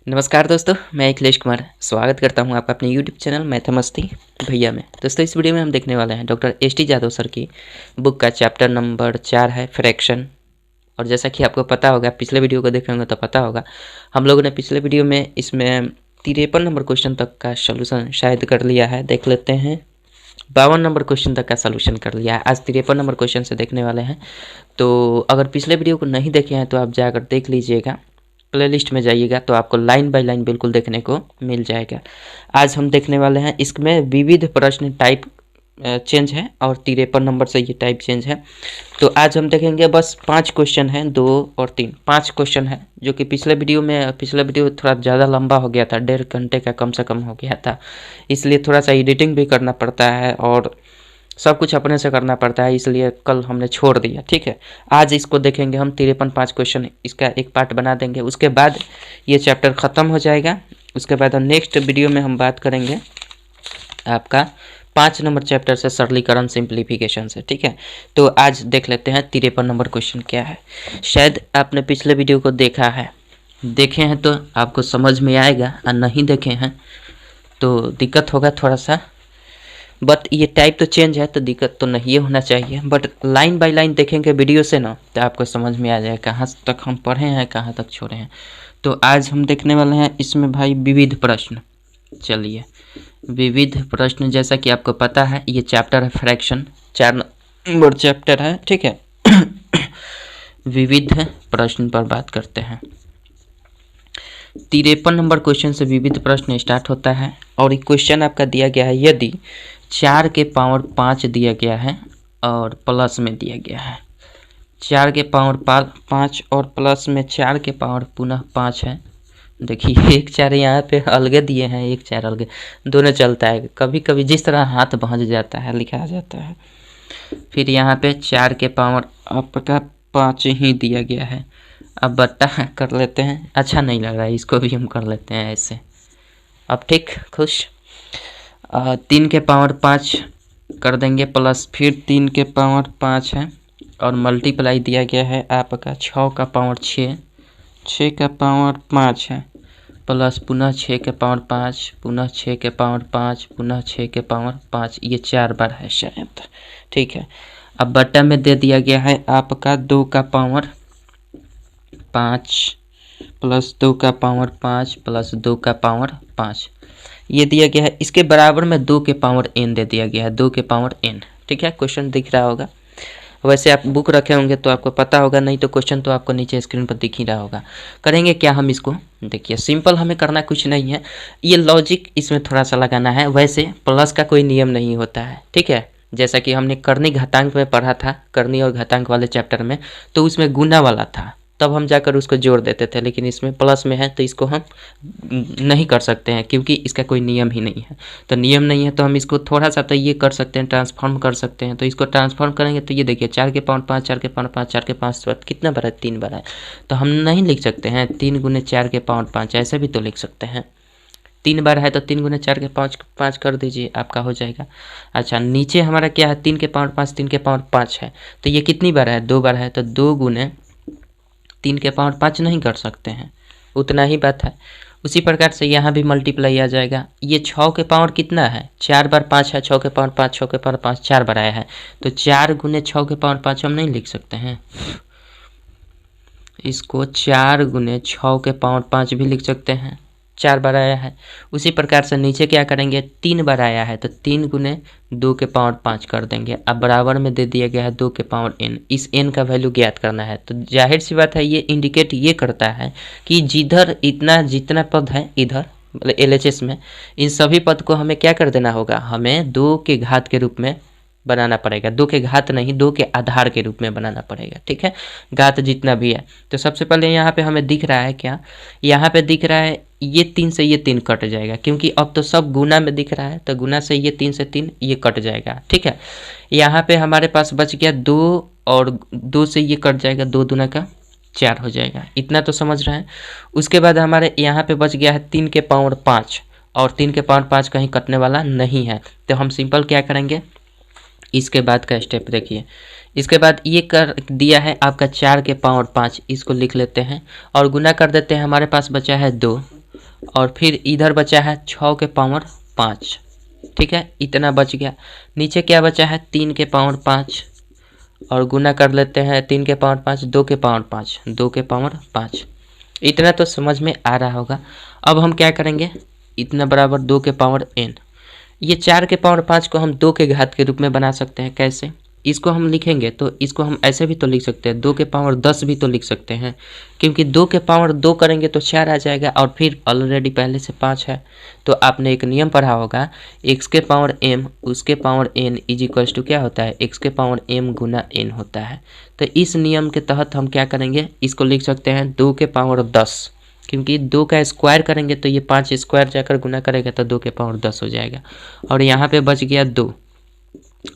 नमस्कार दोस्तों, मैं अखिलेश कुमार स्वागत करता हूं आपका अपने यूट्यूब चैनल मैथमस्ती भैया में। दोस्तों, इस वीडियो में हम देखने वाले हैं डॉक्टर एस.टी. जादव सर की बुक का चैप्टर नंबर 4 है फ्रैक्शन। और जैसा कि आपको पता होगा, पिछले वीडियो को देखे होंगे तो पता होगा, हम लोगों ने पिछले वीडियो में इसमें 53 नंबर क्वेश्चन तक का सोल्यूशन शायद कर लिया है। देख लेते हैं, 52 नंबर क्वेश्चन तक का सोल्यूशन कर लिया है। आज 53 नंबर क्वेश्चन से देखने वाले हैं। तो अगर पिछले वीडियो को नहीं देखे हैं तो आप जाकर देख लीजिएगा, प्लेलिस्ट में जाइएगा तो आपको लाइन बाय लाइन बिल्कुल देखने को मिल जाएगा। आज हम देखने वाले हैं, इसमें विविध प्रश्न टाइप चेंज है और 53 नंबर से ये टाइप चेंज है। तो आज हम देखेंगे बस 5 क्वेश्चन हैं, 2 और 3, 5 क्वेश्चन है, जो कि पिछला वीडियो थोड़ा ज़्यादा लंबा हो गया था, 1.5 घंटे का कम से कम हो गया था, इसलिए थोड़ा सा एडिटिंग भी करना पड़ता है और सब कुछ अपने से करना पड़ता है, इसलिए कल हमने छोड़ दिया। ठीक है, आज इसको देखेंगे हम 53 5 क्वेश्चन, इसका एक पार्ट बना देंगे, उसके बाद ये चैप्टर ख़त्म हो जाएगा। उसके बाद हम नेक्स्ट वीडियो में हम बात करेंगे आपका 5 नंबर चैप्टर से सरलीकरण सिंप्लीफिकेशन से। ठीक है, तो आज देख लेते हैं 53 नंबर क्वेश्चन क्या है। शायद आपने पिछले वीडियो को देखा है, देखे हैं तो आपको समझ में आएगा, और नहीं देखे हैं तो दिक्कत होगा थोड़ा सा। बट ये टाइप तो चेंज है तो दिक्कत तो नहीं होना चाहिए, बट लाइन बाय लाइन देखेंगे वीडियो से ना तो आपको समझ में आ जाएगा कहाँ तक हम पढ़े हैं, कहाँ तक छोड़े हैं। तो आज हम देखने वाले हैं इसमें भाई विविध प्रश्न। चलिए, विविध प्रश्न, जैसा कि आपको पता है ये चैप्टर है फ्रैक्शन, 4 नंबर चैप्टर है। ठीक है विविध प्रश्न पर बात करते हैं। 53 नंबर क्वेश्चन से विविध प्रश्न स्टार्ट होता है और एक क्वेश्चन आपका दिया गया है, यदि 4 के पावर 5 दिया गया है और प्लस में दिया गया है, 4 के पावर 5 और प्लस में 4 के पावर पुनः 5 है। देखिए, एक 4 यहाँ पे अलगे दिए हैं, एक 4 अलगे, दोनों चलता है। कभी कभी जिस तरह हाथ भांज जाता है लिखा जाता है। फिर यहाँ पे 4 के पावर आपका 5 ही दिया गया है। अब बट्टा कर लेते हैं, अच्छा नहीं लग रहा है, इसको भी हम कर लेते हैं ऐसे। अब ठीक, खुश। 3 के पावर 5 कर देंगे प्लस, फिर 3 के पावर 5 है और मल्टीप्लाई दिया गया है आपका 6 का पावर 6, 6 का पावर 5 है प्लस पुनः 6 के पावर 5, पुनः 6 के पावर 5, पुनः 6 के पावर 5, ये 4 बार है शायद। ठीक है, अब बट्टा में दे दिया गया है आपका 2 का पावर 5 प्लस 2 का पावर 5 प्लस 2 का पावर 5, ये दिया गया है। इसके बराबर में 2 के पावर n दे दिया गया है, 2 के पावर n। ठीक है, क्वेश्चन दिख रहा होगा। वैसे आप बुक रखे होंगे तो आपको पता होगा, नहीं तो क्वेश्चन तो आपको नीचे स्क्रीन पर दिख ही रहा होगा। करेंगे क्या हम इसको, देखिए सिंपल, हमें करना कुछ नहीं है, ये लॉजिक इसमें थोड़ा सा लगाना है। वैसे प्लस का कोई नियम नहीं होता है। ठीक है, जैसा कि हमने करनी घातांक में पढ़ा था, करनी और घातांक वाले चैप्टर में, तो उसमें गुना वाला था, तब हम जाकर उसको जोड़ देते थे। लेकिन इसमें प्लस में है तो इसको हम नहीं कर सकते हैं, क्योंकि इसका कोई नियम ही नहीं है। तो नियम नहीं है तो हम इसको थोड़ा सा तो ये कर सकते हैं, ट्रांसफॉर्म कर सकते हैं। तो इसको ट्रांसफॉर्म करेंगे तो ये देखिए 4 के पावर 5, 4 के पावर 5, 4 के 5 कितना बार है, 3 बार है। तो हम नहीं लिख सकते हैं 3 गुने 4 के पावर 5, ऐसे भी तो लिख सकते हैं। 3 बार है तो 3 गुने 4 के 5 कर दीजिए, आपका हो जाएगा। अच्छा, नीचे हमारा क्या है, 3 के पावर 5, 3 के पावर 5 है, तो ये कितनी बार है, 2 बार है। तो 2 गुने 3 के पावर 5 नहीं कर सकते हैं, उतना ही बात है। उसी प्रकार से यहाँ भी मल्टीप्लाई आ जाएगा। ये 6 के पावर कितना है, 4 बार 5 है, 6 के पावर 5, 6 के पावर 5 4 बार आया है, तो 4 गुने 6 के पावर 5 हम नहीं लिख सकते हैं, इसको 4 गुने 6 के पावर 5 भी लिख सकते हैं, 4 बार आया है। उसी प्रकार से नीचे क्या करेंगे, 3 बार आया है तो 3 गुने 2 के पावर 5 कर देंगे। अब बराबर में दे दिया गया है 2 के पावर n, इस n का वैल्यू ज्ञात करना है। तो जाहिर सी बात है, ये इंडिकेट ये करता है कि जिधर इतना जितना पद है इधर मतलब LHS में, इन सभी पद को हमें क्या कर देना होगा, हमें 2 के घात के रूप में बनाना पड़ेगा। 2 के घात नहीं, 2 के आधार के रूप में बनाना पड़ेगा। ठीक है, घात जितना भी है। तो सबसे पहले यहाँ पे हमें दिख रहा है क्या, यहाँ पे दिख रहा है ये 3 से ये 3 कट जाएगा, क्योंकि अब तो सब गुना में दिख रहा है, तो गुना से ये 3 से 3 ये कट जाएगा। ठीक है, यहाँ पे हमारे पास बच गया 2 और 2 से ये कट जाएगा, 2 दूना का 4 हो जाएगा, इतना तो समझ रहे हैं। उसके बाद हमारे यहाँ पे बच गया है 3 के पावर 5, और 3 के पावर 5 कहीं कटने वाला नहीं है, तो हम सिंपल क्या करेंगे, इसके बाद का स्टेप देखिए। इसके बाद ये कर दिया है आपका 4 के पावर 5, इसको लिख लेते हैं और गुना कर देते हैं। हमारे पास बचा है 2 और फिर इधर बचा है 6 के पावर 5, ठीक है, इतना बच गया। नीचे क्या बचा है 3 के पावर 5 और गुना कर लेते हैं 3 के पावर 5 2 के पावर 5 2 के पावर 5, इतना तो समझ में आ रहा होगा। अब हम क्या करेंगे, इतना बराबर 2 के पावर n, ये 4 के पावर 5 को हम 2 के घात के रूप में बना सकते हैं। कैसे, इसको हम लिखेंगे तो इसको हम ऐसे भी तो लिख सकते हैं, 2 के पावर 10 भी तो लिख सकते हैं, क्योंकि 2 के पावर 2 करेंगे तो 4 आ जाएगा और फिर ऑलरेडी पहले से 5 है। तो आपने एक नियम पढ़ा होगा, x के पावर m उसके power n is equals to क्या होता है, x के पावर m गुना n होता है। तो इस नियम के तहत हम क्या करेंगे, इसको लिख सकते हैं 2 के पावर 10, क्योंकि 2 का स्क्वायर करेंगे तो ये 5 स्क्वायर जाकर गुना करेगा तो 2 के पावर 10 हो जाएगा। और यहाँ पे बच गया 2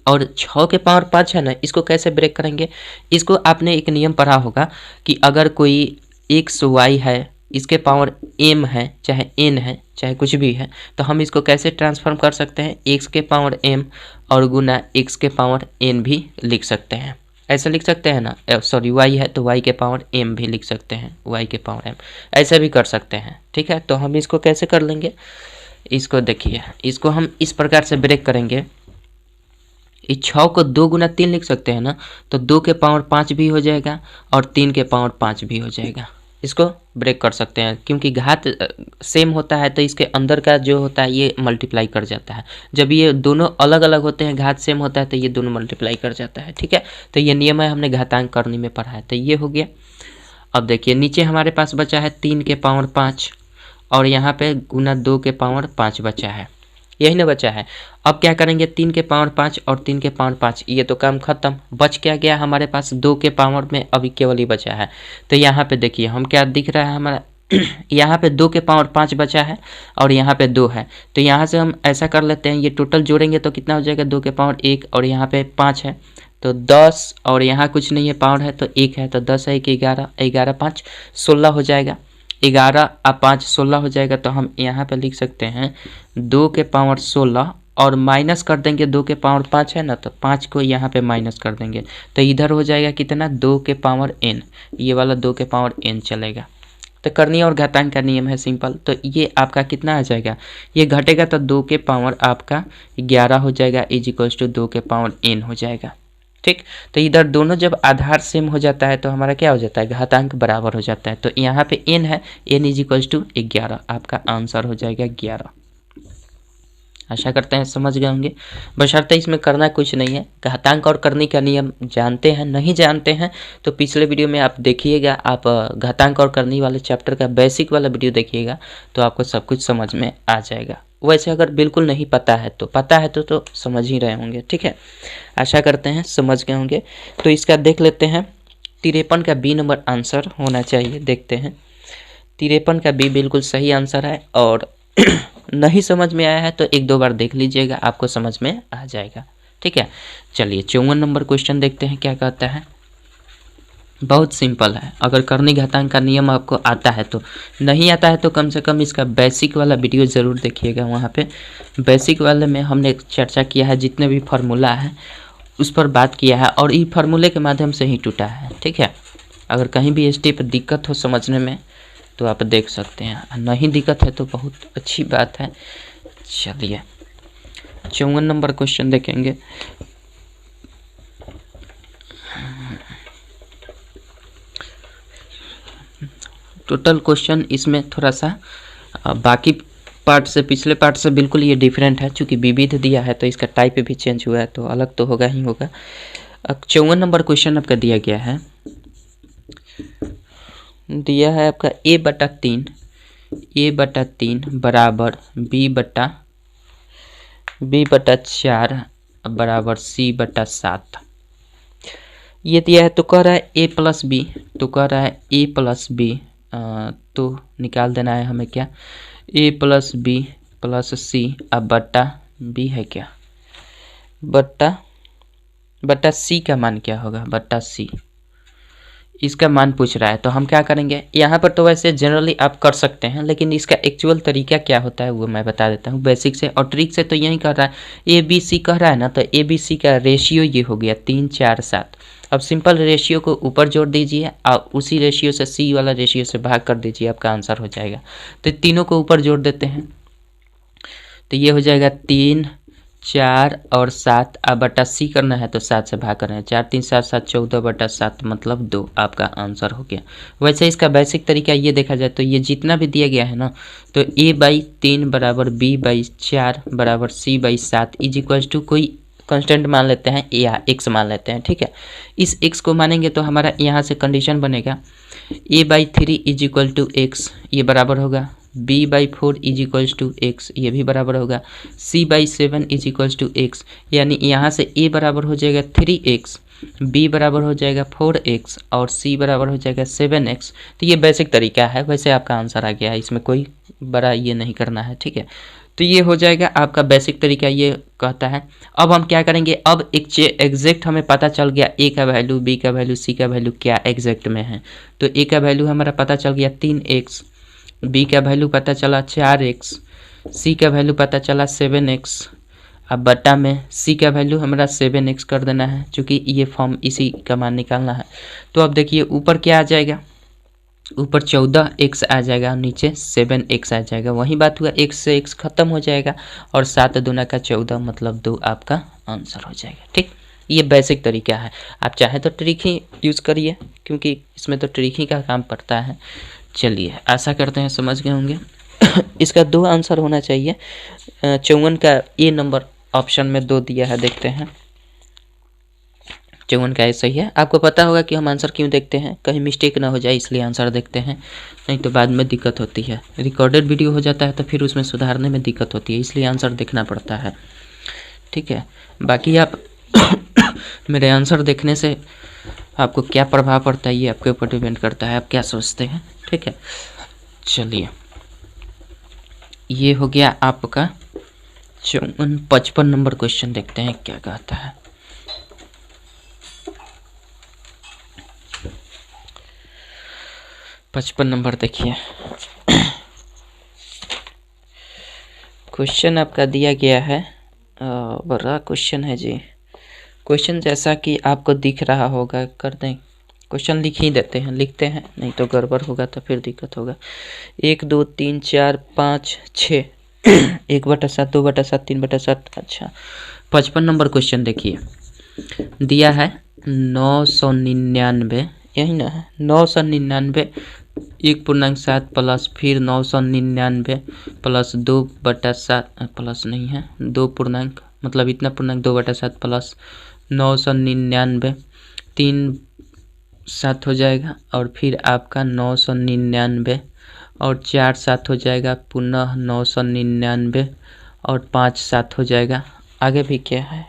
और 6 के पावर 5 है ना, इसको कैसे ब्रेक करेंगे, इसको आपने एक नियम पढ़ा होगा कि अगर कोई x y है, इसके पावर m है चाहे n है चाहे कुछ भी है, तो हम इसको कैसे ट्रांसफॉर्म कर सकते हैं, x के पावर m और गुना x के पावर n भी लिख सकते हैं। ऐसा लिख सकते हैं ना, सॉरी y है तो y के पावर m भी लिख सकते हैं, y के पावर m ऐसा भी कर सकते हैं, ठीक है। तो हम इसको कैसे कर लेंगे, इसको देखिए, इसको हम इस प्रकार से ब्रेक करेंगे, इस 6 को 2 गुना 3 लिख सकते हैं ना, तो 2 के पावर 5 भी हो जाएगा और 3 के पावर 5 भी हो जाएगा। इसको ब्रेक कर सकते हैं, क्योंकि घात सेम होता है तो इसके अंदर का जो होता है ये मल्टीप्लाई कर जाता है। जब ये दोनों अलग अलग होते हैं, घात सेम होता है तो ये दोनों मल्टीप्लाई कर जाता है, ठीक है। तो ये नियम है, हमने घातांक करनी में पढ़ा है। तो ये हो गया। अब देखिए नीचे हमारे पास बचा है 3 के पावर 5 और यहाँ पे गुना 2 के पावर 5 बचा है, यही ना बचा है। अब क्या करेंगे, 3 के पावर 5 और 3 के पावर 5, ये तो काम खत्म। बच क्या गया हमारे पास, 2 के पावर में अभी केवल ही बचा है। तो यहाँ पे देखिए हम क्या दिख रहा है हमारा यहाँ पे 2 के पावर 5 बचा है और यहाँ पे 2 है। तो यहाँ से हम ऐसा कर लेते हैं, ये टोटल जोड़ेंगे तो कितना हो जाएगा, 2 के पावर 1 और यहाँ पे 5 है तो 10 और यहाँ कुछ नहीं है, पावर है तो 1 है, तो 10 है 1 11, 11 5 16 हो जाएगा, 11 और 5 16 हो जाएगा। तो हम यहाँ पे लिख सकते हैं 2 के पावर 16 और माइनस कर देंगे 2 के पावर 5 है ना, तो 5 को यहाँ पे माइनस कर देंगे तो इधर हो जाएगा कितना, 2 के पावर n, ये वाला 2 के पावर n चलेगा। तो करनी और घातांक का नियम है सिंपल। तो ये आपका कितना आ जाएगा, ये घटेगा तो 2 के पावर आपका 11 हो जाएगा इज इक्वल्स टू 2 के पावर n हो जाएगा, ठीक। तो इधर दोनों जब आधार सेम हो जाता है तो हमारा क्या हो जाता है, घातांक बराबर हो जाता है। तो यहाँ पे n है, n इज इक्वल्स टू 11, आपका आंसर हो जाएगा 11। आशा करते हैं समझ गए होंगे, बशर्ते इसमें करना कुछ नहीं है। घातांक और करनी का नियम जानते हैं, नहीं जानते हैं तो पिछले वीडियो में आप देखिएगा, आप घातांक और करनी वाले चैप्टर का बेसिक वाला वीडियो देखिएगा तो आपको सब कुछ समझ में आ जाएगा। वैसे अगर बिल्कुल नहीं पता है तो समझ ही रहे होंगे, ठीक है। आशा करते हैं समझ गए होंगे। तो इसका देख लेते हैं, 53 का बी नंबर आंसर होना चाहिए। देखते हैं 53 का बी बिल्कुल सही आंसर है, और नहीं समझ में आया है तो 1-2 बार देख लीजिएगा, आपको समझ में आ जाएगा, ठीक है। चलिए 54 नंबर क्वेश्चन देखते हैं क्या कहता है। बहुत सिंपल है, अगर करनी घातांक का नियम आपको आता है तो, नहीं आता है तो कम से कम इसका बेसिक वाला वीडियो ज़रूर देखिएगा। वहाँ पे बेसिक वाले में हमने चर्चा किया है, जितने भी फार्मूला है उस पर बात किया है और ये फार्मूले के माध्यम से ही टूटा है, ठीक है। अगर कहीं भी स्टेप दिक्कत हो समझने में तो आप देख सकते हैं, नहीं दिक्कत है तो बहुत अच्छी बात है। चलिए 54 नंबर क्वेश्चन देखेंगे। टोटल क्वेश्चन इसमें थोड़ा सा बाकी पार्ट से, पिछले पार्ट से बिल्कुल ये डिफरेंट है, चूँकि विविध दिया है तो इसका टाइप भी चेंज हुआ है तो अलग तो होगा ही होगा। 54 नंबर क्वेश्चन आपका दिया गया है, दिया है आपका a/3 बराबर b/4 बराबर c/7। ये दिया है तो कह रहा है a प्लस बी, तो कह रहा है a प्लस बी, तो निकाल देना है हमें क्या, a प्लस बी प्लस सी अब बट्टा बी है क्या, बट्टा सी का मान क्या होगा, बट्टा सी इसका मान पूछ रहा है। तो हम क्या करेंगे, यहाँ पर तो वैसे जनरली आप कर सकते हैं, लेकिन इसका एक्चुअल तरीका क्या होता है वो मैं बता देता हूँ बेसिक से। और ट्रिक से तो यही कर रहा है, ए बी सी कह रहा है ना, तो ए बी सी का रेशियो ये हो गया 3 4 7। अब सिंपल रेशियो को ऊपर जोड़ दीजिए और उसी रेशियो से सी वाला रेशियो से भाग कर दीजिए, आपका आंसर हो जाएगा। तो तीनों को ऊपर जोड़ देते हैं, तो ये हो जाएगा 3, 4 और 7। अब बटा सी करना है तो 7 से भाग करना है, 4 3 7 7 14 बटा 7 मतलब 2, आपका आंसर हो गया। वैसे इसका बेसिक तरीका ये देखा जाए तो ये जितना भी दिया गया है ना, तो a/3 बराबर b/4 बराबर c/7 इज इक्वल टू कोई कांस्टेंट मान लेते हैं या x मान लेते हैं, ठीक है। इस x को मानेंगे तो हमारा यहाँ से कंडीशन बनेगा a/3 is equal to x, ये बराबर होगा b/4 is equals to x, ये भी बराबर होगा c/7 is equals to x, यानी यहाँ से a बराबर हो जाएगा 3x, b बराबर हो जाएगा 4x और c बराबर हो जाएगा 7x। तो ये बेसिक तरीका है, वैसे आपका आंसर आ गया है, इसमें कोई बड़ा ये नहीं करना है, ठीक है। तो ये हो जाएगा आपका बेसिक तरीका, ये कहता है। अब हम क्या करेंगे, अब एक एग्जैक्ट हमें पता चल गया a का वैल्यू, b का वैल्यू, c का वैल्यू क्या एग्जैक्ट में है। तो a का वैल्यू हमारा पता चल गया 3x, b का वैल्यू पता चला 4x, c का वैल्यू पता चला 7x। अब बटा में c का वैल्यू हमारा 7x कर देना है, क्योंकि ये फॉर्म इसी का मान निकालना है। तो अब देखिए ऊपर क्या आ जाएगा, ऊपर 14x आ जाएगा और नीचे 7x आ जाएगा। वही बात हुआ, x से x खत्म हो जाएगा और 7 दूना का 14 मतलब 2 आपका आंसर हो जाएगा, ठीक। ये बेसिक तरीका है, आप चाहे तो ट्रिक ही यूज़ करिए, क्योंकि इसमें तो ट्रिक ही का काम पड़ता है। चलिए, आशा करते हैं समझ गए होंगे। इसका 2 आंसर होना चाहिए। 54 का ए नंबर ऑप्शन में 2 दिया है, देखते हैं 54 का ए सही है। आपको पता होगा कि हम आंसर क्यों देखते हैं, कहीं मिस्टेक ना हो जाए इसलिए आंसर देखते हैं, नहीं तो बाद में दिक्कत होती है। रिकॉर्डेड वीडियो हो जाता है तो फिर उसमें सुधारने में दिक्कत होती है, इसलिए आंसर देखना पड़ता है, ठीक है। बाकी आप मेरे आंसर देखने से आपको क्या प्रभाव पड़ता है ये आपके ऊपर डिपेंड करता है, आप क्या सोचते हैं, ठीक है। चलिए, ये हो गया आपका 55 नंबर क्वेश्चन, देखते हैं क्या कहता है। पचपन नंबर देखिए, क्वेश्चन आपका दिया गया है, बड़ा क्वेश्चन है जी। क्वेश्चन जैसा कि आपको दिख रहा होगा, कर दें, क्वेश्चन लिख ही देते हैं, लिखते हैं, नहीं तो गड़बड़ होगा तो फिर दिक्कत होगा। 1 2 3 4 5 6 1/7 2/7 3/7। अच्छा, 55 नंबर क्वेश्चन देखिए, दिया है 999, यही ना है, 999 1.7 प्लस फिर 999 प्लस 2/7, प्लस नहीं है 2 पूर्णांक, मतलब इतना पूर्णांक 2/7 प्लस 999 3 7 हो जाएगा, और फिर आपका 999 और 4 7 हो जाएगा, पुनः 999 और 5 7 हो जाएगा। आगे भी क्या है,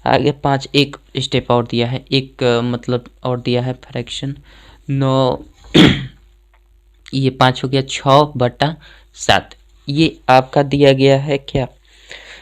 आगे 5 एक स्टेप और दिया है, एक मतलब और दिया है फ्रैक्शन 9 ये 5 हो गया 6/7। ये आपका दिया गया है क्या,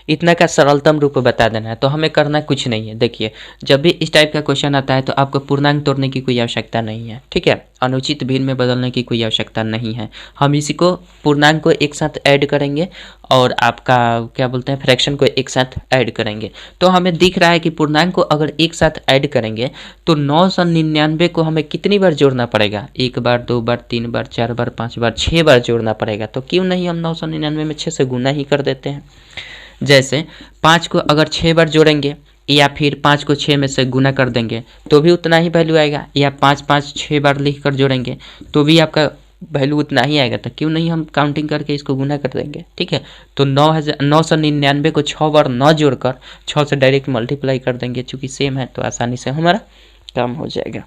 इतना का सरलतम रूप बता देना है। तो हमें करना कुछ नहीं है। देखिए, जब भी इस टाइप का क्वेश्चन आता है तो आपको पूर्णांक तोड़ने की कोई आवश्यकता नहीं है, ठीक है। अनुचित भिन्न में बदलने की कोई आवश्यकता नहीं है। हम इसी को पूर्णांक को एक साथ ऐड करेंगे और आपका क्या बोलते हैं फ्रैक्शन को एक साथ ऐड करेंगे। तो हमें दिख रहा है कि पूर्णांक को अगर एक साथ ऐड करेंगे तो 999 को हमें कितनी बार जोड़ना पड़ेगा, 1 बार 2 बार 3 बार 4 बार 5 बार 6 बार जोड़ना पड़ेगा। तो क्यों नहीं हम 999 में 6 से गुना ही कर देते हैं। जैसे 5 को अगर 6 बार जोड़ेंगे या फिर 5 को 6 में से गुना कर देंगे तो भी उतना ही वैल्यू आएगा, या 5 5 6 बार लिख कर जोड़ेंगे तो भी आपका वैल्यू उतना ही आएगा। तो क्यों नहीं हम काउंटिंग करके इसको गुना कर देंगे, ठीक है। तो 999 को 6 बार न जोड़कर 6 से डायरेक्ट मल्टीप्लाई कर देंगे, चूँकि सेम है तो आसानी से हमारा काम हो जाएगा।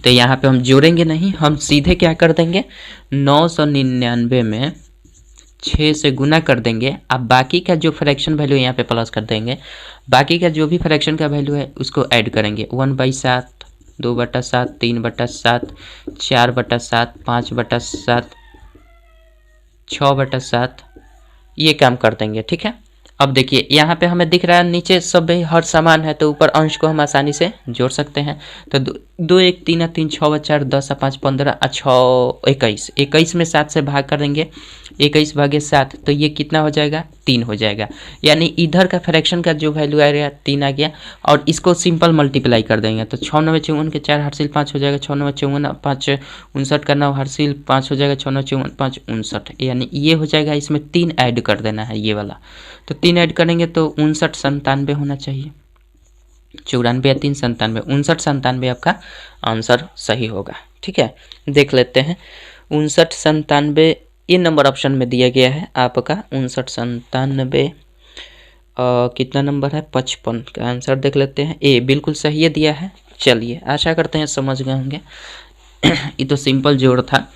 तो यहाँ पे हम जोड़ेंगे नहीं, हम सीधे क्या कर देंगे, 999 में 6 से गुना कर देंगे। अब बाकी का जो फ्रैक्शन वैल्यू यहाँ पे प्लस कर देंगे, बाकी का जो भी फ्रैक्शन का वैल्यू है उसको ऐड करेंगे। 1/7 2/7 3/7 4/7 5/7 6/7 ये काम कर देंगे, ठीक है। अब देखिए यहाँ पे हमें दिख रहा है नीचे सब हर समान है तो ऊपर अंश को हम आसानी से जोड़ सकते हैं। तो 2 1 3 3 6 4 10 5 15 6 21, 21 में 7 से भाग कर देंगे, 21 भागे 7, तो ये कितना हो जाएगा 3 हो जाएगा। यानी इधर का फ्रैक्शन का जो वैल्यू आ गया 3 आ गया, और इसको सिंपल मल्टीप्लाई कर देंगे तो 6 9 54 के 4 हासिल 5 हो जाएगा, 6 9 54 5 59 का 9 हासिल 5 हो जाएगा, 6 9 54 5 59, यानी ये हो जाएगा। इसमें 3 ऐड कर देना है ये वाला, तो 3 ऐड करेंगे तो 59 97 होना चाहिए, 94 या 3 97, 59 97 आपका आंसर सही होगा। ठीक है, देख लेते हैं 59 97 ये नंबर ऑप्शन में दिया गया है आपका 59 97 कितना नंबर है 55 का आंसर देख लेते हैं। ए बिल्कुल सही है दिया है। चलिए आशा करते हैं समझ गए होंगे। ये तो सिंपल जोड़ था।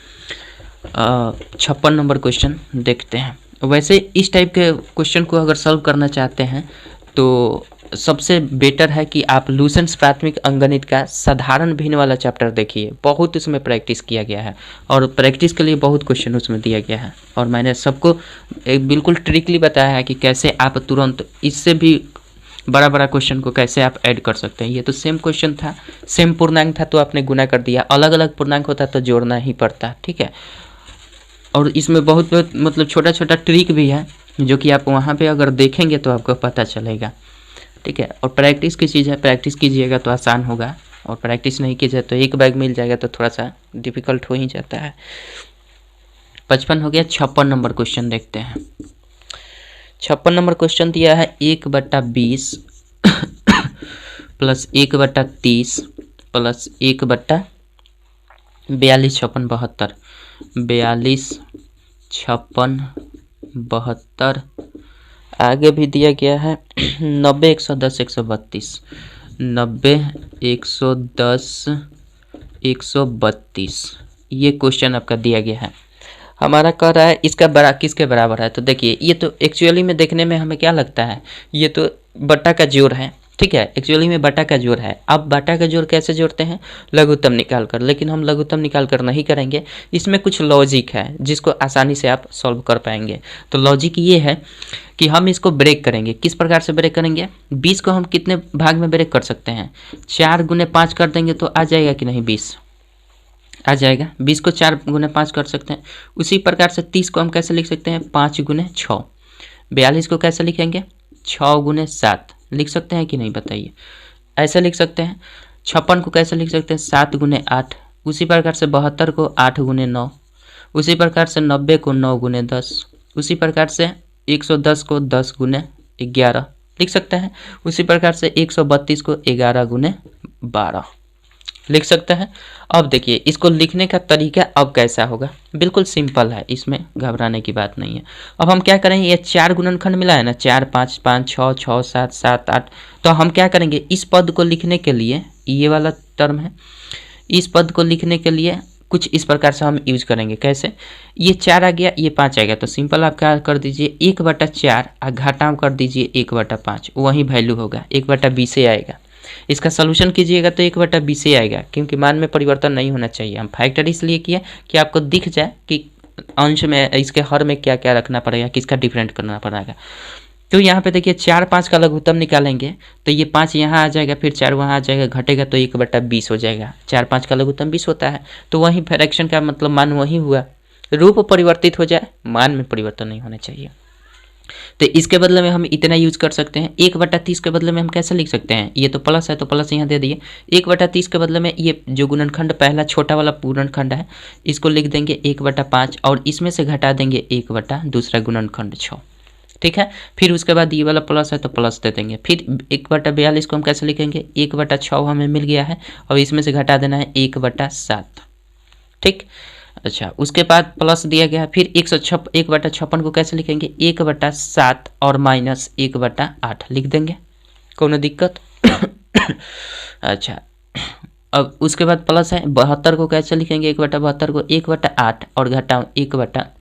56 नंबर क्वेश्चन देखते हैं। वैसे इस टाइप के क्वेश्चन को अगर सॉल्व करना चाहते हैं तो सबसे बेटर है कि आप लूसेंट्स प्राथमिक अंकगणित का साधारण भिन्न वाला चैप्टर देखिए, बहुत उसमें प्रैक्टिस किया गया है और प्रैक्टिस के लिए बहुत क्वेश्चन उसमें दिया गया है, और मैंने सबको एक बिल्कुल ट्रिकली बताया है कि कैसे आप तुरंत इससे भी बड़ा बड़ा क्वेश्चन को कैसे आप ऐड कर सकते हैं। ये तो सेम क्वेश्चन था, सेम पूर्णांक था तो आपने गुना कर दिया, अलग अलग पूर्णांक होता तो जोड़ना ही पड़ता। ठीक है, और इसमें बहुत मतलब छोटा छोटा ट्रिक भी है जो कि आप वहाँ पे अगर देखेंगे तो आपको पता चलेगा। ठीक है, और प्रैक्टिस की चीज़ है, प्रैक्टिस कीजिएगा तो आसान होगा, और प्रैक्टिस नहीं कीजिए तो एक बैग मिल जाएगा तो थोड़ा सा डिफ़िकल्ट हो ही जाता है। 55 हो गया। 56 नंबर क्वेश्चन देखते हैं। 56 नंबर क्वेश्चन दिया है 1/20 प्लस 1/30 प्लस 1/42 56 72, 42 56 72, आगे भी दिया गया है 90 110 132, 90 110 132, ये क्वेश्चन आपका दिया गया है। हमारा कह रहा है इसका किसके बराबर है, तो देखिए ये तो एक्चुअली में देखने में हमें क्या लगता है, ये तो बट्टा का जोड़ है। ठीक है, एक्चुअली में बटा का जोड़ है। अब बटा का जोड़ कैसे जोड़ते हैं, लघुत्तम निकाल कर, लेकिन हम लघुत्तम निकाल कर नहीं करेंगे, इसमें कुछ लॉजिक है जिसको आसानी से आप सॉल्व कर पाएंगे। तो लॉजिक ये है कि हम इसको ब्रेक करेंगे। किस प्रकार से ब्रेक करेंगे, 20 को हम कितने भाग में ब्रेक कर सकते हैं, 4 गुने 5 कर देंगे तो आ जाएगा कि नहीं, 20 आ जाएगा। 20 को 4 गुने 5 कर सकते हैं। उसी प्रकार से 30 को हम कैसे लिख सकते हैं, 5 गुने 6। 42 को कैसे लिखेंगे, 6 गुने 7 लिख सकते हैं कि नहीं, बताइए। ऐसे लिख सकते हैं। 56 को कैसे लिख सकते हैं, 7 गुने 8। उसी प्रकार से 72 को 8 गुने 9। उसी प्रकार से 90 को 9 गुने 10। उसी प्रकार से 110 को 10 गुने 11 लिख सकते हैं। उसी प्रकार से 132 को 11 गुने 12 लिख सकते हैं। अब देखिए इसको लिखने का तरीका अब कैसा होगा, बिल्कुल सिंपल है, इसमें घबराने की बात नहीं है। अब हम क्या करेंगे, ये 4 गुणनखंड मिला है ना, 4 5 5 6 6 7 7 8, तो हम क्या करेंगे, इस पद को लिखने के लिए, ये वाला टर्म है, इस पद को लिखने के लिए कुछ इस प्रकार से हम यूज करेंगे। कैसे, ये 4 आ गया, ये 5 आ गया, तो सिंपल आप क्या कर दीजिए, 1/4 घटाव कर दीजिए 1/5, वही वैल्यू होगा 1/20 आएगा। इसका सलूशन कीजिएगा तो 1/20 आएगा, क्योंकि मान में परिवर्तन नहीं होना चाहिए। हम फैक्टर इसलिए किए कि आपको दिख जाए कि अंश में इसके हर में क्या क्या रखना पड़ेगा, किसका डिफरेंट करना पड़ेगा। तो यहाँ पे देखिए 4 5 का लघुत्तम निकालेंगे तो ये 5 यहाँ आ जाएगा, फिर 4 वहाँ आ जाएगा, घटेगा तो 1/20 हो जाएगा। 4 5 का लघुत्तम 20 होता है, तो वही फ्रैक्शन का मतलब मान वही हुआ। रूप परिवर्तित हो जाए, मान में परिवर्तन नहीं होना चाहिए। तो इसके बदले में हम इतना यूज कर सकते हैं। 1/30 के बदले में हम कैसे लिख सकते हैं, ये तो प्लस है तो प्लस यहाँ दे दिए। 1/30 के बदले में ये जो गुणनखंड पहला छोटा वाला गुणनखंड है इसको लिख देंगे 1/5, और इसमें से घटा देंगे 1 दूसरा गुणनखंड 6। ठीक है, फिर उसके बाद ये वाला प्लस है तो प्लस दे देंगे। फिर 1/42 को हम कैसे लिखेंगे, 1/6 हमें मिल गया है, और इसमें से घटा देना है 1/7। ठीक, अच्छा, उसके बाद प्लस दिया गया। फिर 1/56 को कैसे लिखेंगे, 1/7 और माइनस 1/8 लिख देंगे, कोनो दिक्कत। अच्छा, अब उसके बाद प्लस है 72 को कैसे लिखेंगे, 1/72 को 1/8 और घटाओ 1/8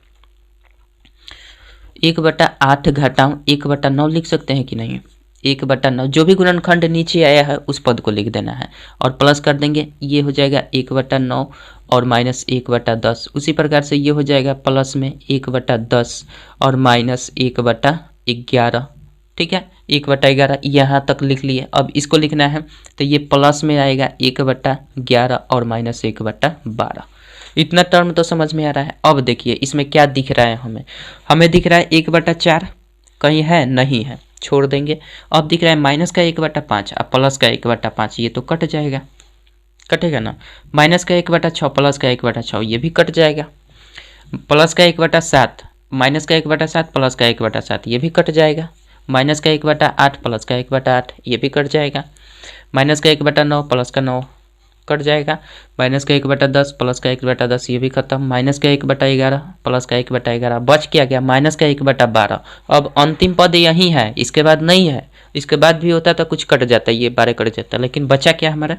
घटाओ 1/9 लिख सकते हैं कि नहीं, 1/9 जो भी गुणनखंड नीचे आया है उस पद को लिख देना है, और प्लस कर देंगे, ये हो जाएगा 1/9 और माइनस 1/10। उसी प्रकार से ये हो जाएगा प्लस में 1/10 और माइनस 1/11। ठीक है, 1/11 यहाँ तक लिख लिए। अब इसको लिखना है तो ये प्लस में आएगा 1/11 और माइनस 1/12। इतना टर्म तो समझ में आ रहा है। अब देखिए इसमें क्या दिख रहा है, हमें दिख रहा है 1/4 कहीं है नहीं है, छोड़ देंगे। अब दिख रहा है माइनस का 1/5 और प्लस का 1/5, ये तो कट जाएगा, कटेगा ना। माइनस का 1/6 प्लस का 1/6 ये भी कट जाएगा। प्लस का 1/7 माइनस का 1/7 प्लस का 1/7 ये भी कट जाएगा। माइनस का 1/8 प्लस का 1/8 ये भी कट जाएगा। माइनस का 1/9 प्लस का 9 कट जाएगा। माइनस का 1/10 प्लस का 1/10 ये भी खत्म। माइनस का 1/11 प्लस का 1/11 बच क्या गया, माइनस का 1/12। अब अंतिम पद यही है, इसके बाद नहीं है। इसके बाद भी होता तो कुछ कट जाता, ये 12 कट जाता, लेकिन बचा क्या हमारा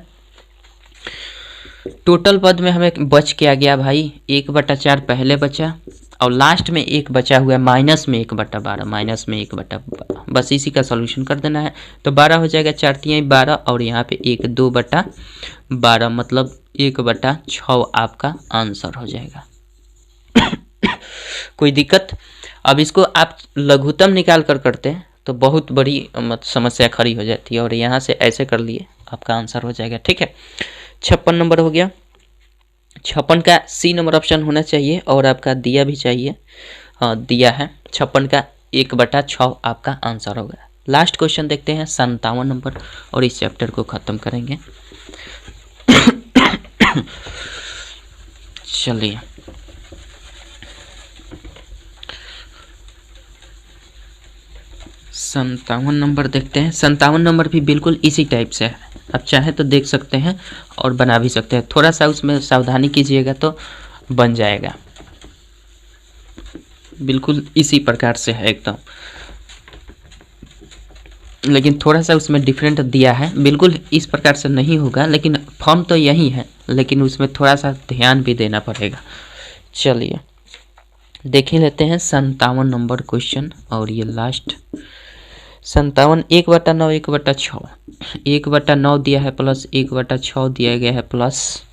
टोटल पद में हमें बच क्या गया भाई, 1/4 पहले बचा और लास्ट में एक बचा हुआ है माइनस में 1/12, माइनस में 1/12। बस इसी का सॉल्यूशन कर देना है तो 12 हो जाएगा, 4 तिहाई 12 और यहाँ पे 2/12 मतलब 1/6 आपका आंसर हो जाएगा। कोई दिक्कत? अब इसको आप लघुत्तम निकाल कर करते हैं तो बहुत बड़ी समस्या खड़ी हो जाती है, और यहाँ से ऐसे कर लिए आपका आंसर हो जाएगा। ठीक है, 56 नंबर हो गया। 56 का सी नंबर ऑप्शन होना चाहिए और आपका दिया भी चाहिए, हाँ दिया है। 56 का 1/6 आपका आंसर होगा। लास्ट क्वेश्चन देखते हैं 57 नंबर और इस चैप्टर को ख़त्म करेंगे। चलिए 57 नंबर देखते हैं। 57 नंबर भी बिल्कुल इसी टाइप से है, आप चाहे तो देख सकते हैं और बना भी सकते हैं। थोड़ा सा उसमें सावधानी कीजिएगा तो बन जाएगा। बिल्कुल इसी प्रकार से है एकदम, लेकिन थोड़ा सा उसमें डिफरेंट दिया है। बिल्कुल इस प्रकार से नहीं होगा, लेकिन फॉर्म तो यही है, लेकिन उसमें थोड़ा सा ध्यान भी देना पड़ेगा। चलिए देख ही लेते हैं 57 नंबर क्वेश्चन, और ये लास्ट 57 1/9 1/6 1/9 दिया है प्लस 1/6 दिया गया है प्लस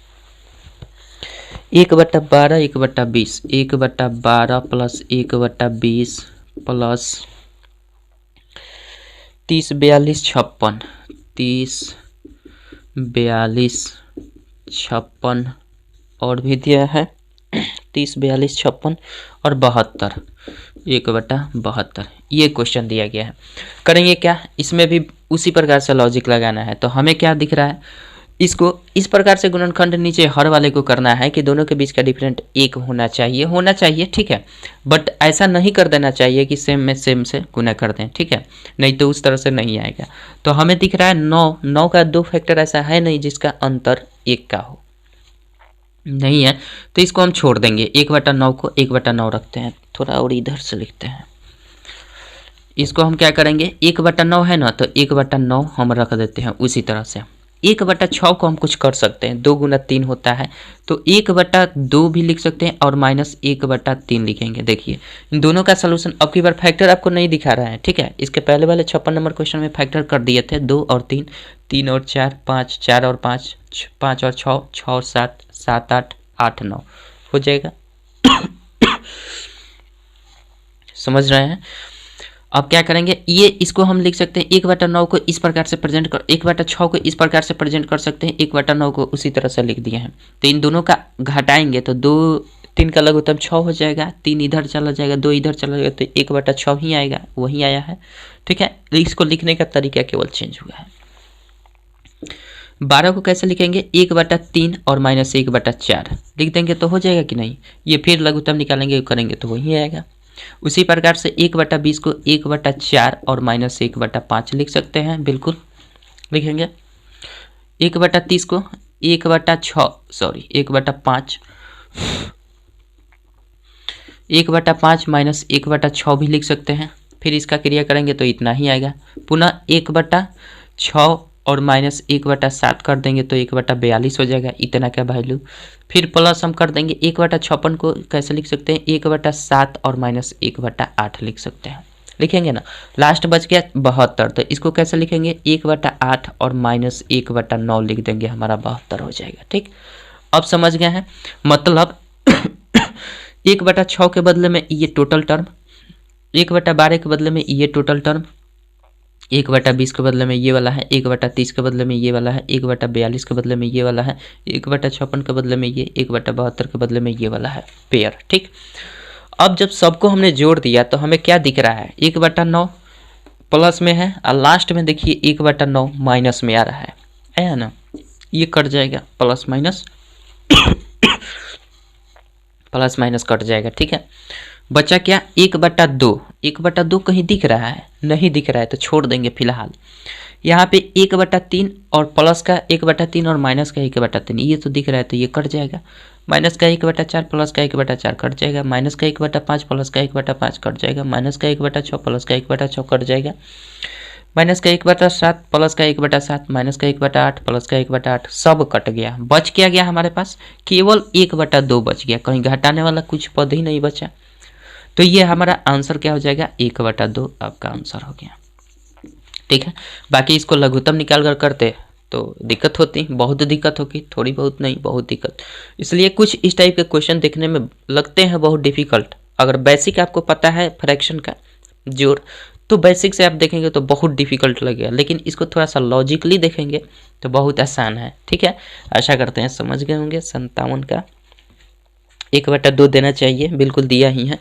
1/12 1/20 1/12 प्लस 1/20 प्लस 30 42 56 30 42 56 और भी दिया है 30 42 56 और 72 1/72 ये क्वेश्चन दिया गया है। करेंगे क्या, इसमें भी उसी प्रकार से लॉजिक लगाना है। तो हमें क्या दिख रहा है, इसको इस प्रकार से गुणनखंड नीचे हर वाले को करना है कि दोनों के बीच का डिफरेंट 1 होना चाहिए, ठीक है। बट ऐसा नहीं कर देना चाहिए कि सेम में सेम से गुना कर दें, ठीक है, नहीं तो उस तरह से नहीं आएगा। तो हमें दिख रहा है 9 का 2 फैक्टर ऐसा है नहीं जिसका अंतर 1 का हो, नहीं है, तो इसको हम छोड़ देंगे। 1/9 को 1/9 रखते हैं, थोड़ा और इधर से लिखते हैं। इसको हम क्या करेंगे, 1/9 है ना, तो 1/9 हम रख देते हैं। उसी तरह से 1/6 को हम कुछ कर सकते हैं, 2 गुना 3 होता है, तो 1/2 भी लिख सकते हैं और माइनस 1/3 लिखेंगे। देखिए इन दोनों का सलूशन, अब की बार फैक्टर आपको नहीं दिखा रहा है, ठीक है। इसके पहले वाले 56 नंबर क्वेश्चन में फैक्टर कर दिए थे, 2 और 3, 3 और 4, 5, 4 और 5, 5 और 6, 6 और 7, 7 8, 8 9 हो जाएगा। समझ रहे हैं? अब क्या करेंगे, ये इसको हम लिख सकते हैं 1/9 को इस प्रकार से प्रेजेंट कर, 1/6 को इस प्रकार से प्रेजेंट कर सकते हैं, 1/9 को उसी तरह से लिख दिए हैं। तो इन दोनों का घटाएंगे तो 2 3 का लघुत्तम 6 हो जाएगा, 3 इधर चला जाएगा, 2 इधर चला जाएगा, तो 1/6 ही आएगा, वही आया है, ठीक है। इसको लिखने का तरीका केवल चेंज हुआ है। 12 को कैसे लिखेंगे, 1/3 और माइनस 1/4 लिख देंगे तो हो जाएगा कि नहीं। ये फिर लघुत्तम निकालेंगे करेंगे तो वही आएगा। उसी प्रकार से 1/20 को 1/4 और माइनस 1/5 लिख सकते हैं, बिल्कुल लिखेंगे। 1/30 को 1/5 1/5 माइनस 1/6 भी लिख सकते हैं। फिर इसका क्रिया करेंगे तो इतना ही आएगा। पुनः 1/6 और माइनस 1/7 कर देंगे तो 1/42 हो जाएगा, इतना का वैल्यू। फिर प्लस हम कर देंगे 1/56 को कैसे लिख सकते हैं, 1/7 और माइनस 1/8 लिख सकते हैं, लिखेंगे ना। लास्ट बच गया 72, तो इसको कैसे लिखेंगे, 1/8 और माइनस 1/9 लिख देंगे, हमारा 72 हो जाएगा, ठीक। अब समझ गए हैं, मतलब 1/6 के बदले में ये टोटल टर्म, 1/12 के बदले में ये टोटल टर्म, 1/20 के बदले में ये वाला है, 1/30 के बदले में ये वाला है, 1/42 के बदले में ये वाला है, 1/56 के बदले में ये, 1/72 के बदले में ये वाला है पेयर। ठीक, अब जब सबको हमने जोड़ दिया तो हमें क्या दिख रहा है, 1/9 प्लस में है और लास्ट में देखिए 1/9 माइनस में आ रहा है ना, ये कट जाएगा, plus minus plus minus cut जाएगा। ठीक है, बचा क्या, 1/2। 1/2 कहीं दिख रहा है, नहीं दिख रहा है तो छोड़ देंगे फिलहाल। यहाँ पे 1/3 और प्लस का 1/3 और माइनस का 1/3 ये तो दिख रहा है तो ये कट जाएगा। माइनस का 1/4 प्लस का 1/4 कट जाएगा। माइनस का 1/5 प्लस का 1/5 कट जाएगा। माइनस का 1/6 प्लस का 1/6 कट जाएगा। माइनस का 1/7 प्लस का 1/7 माइनस का 1/8 प्लस का 1/8 सब कट गया। बच क्या गया हमारे पास, केवल 1/2 बच गया, कहीं घटाने वाला कुछ पद ही नहीं बचा। तो ये हमारा आंसर क्या हो जाएगा, 1/2 आपका आंसर हो गया। ठीक है, बाकी इसको लघुत्तम निकाल कर करते तो दिक्कत होती, बहुत दिक्कत होगी, थोड़ी बहुत नहीं, बहुत दिक्कत। इसलिए कुछ इस टाइप के क्वेश्चन देखने में लगते हैं बहुत डिफिकल्ट। अगर बेसिक आपको पता है फ्रैक्शन का जोड़ तो बेसिक से आप देखेंगे तो बहुत डिफिकल्ट लगेगा, लेकिन इसको थोड़ा सा लॉजिकली देखेंगे तो बहुत आसान है। ठीक है, आशा करते हैं समझ गए होंगे। 57 का 1/2 देना चाहिए, बिल्कुल दिया ही है।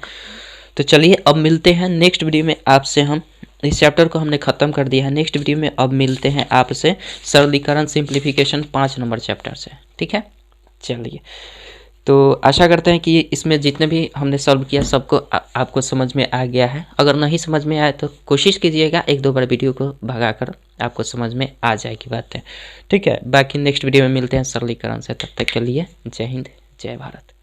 तो चलिए अब मिलते हैं नेक्स्ट वीडियो में आपसे। हम इस चैप्टर को हमने ख़त्म कर दिया है। नेक्स्ट वीडियो में अब मिलते हैं आपसे सरलीकरण सिंप्लीफिकेशन 5 नंबर चैप्टर से। ठीक है, चलिए तो आशा करते हैं कि इसमें जितने भी हमने सॉल्व किया सबको आपको समझ में आ गया है। अगर नहीं समझ में आए तो कोशिश कीजिएगा 1-2 बार वीडियो को भगाकर आपको समझ में आ जाएगी बातें। ठीक है, बाकी नेक्स्ट वीडियो में मिलते हैं सरलीकरण से। तब तक के लिए जय हिंद, जय भारत।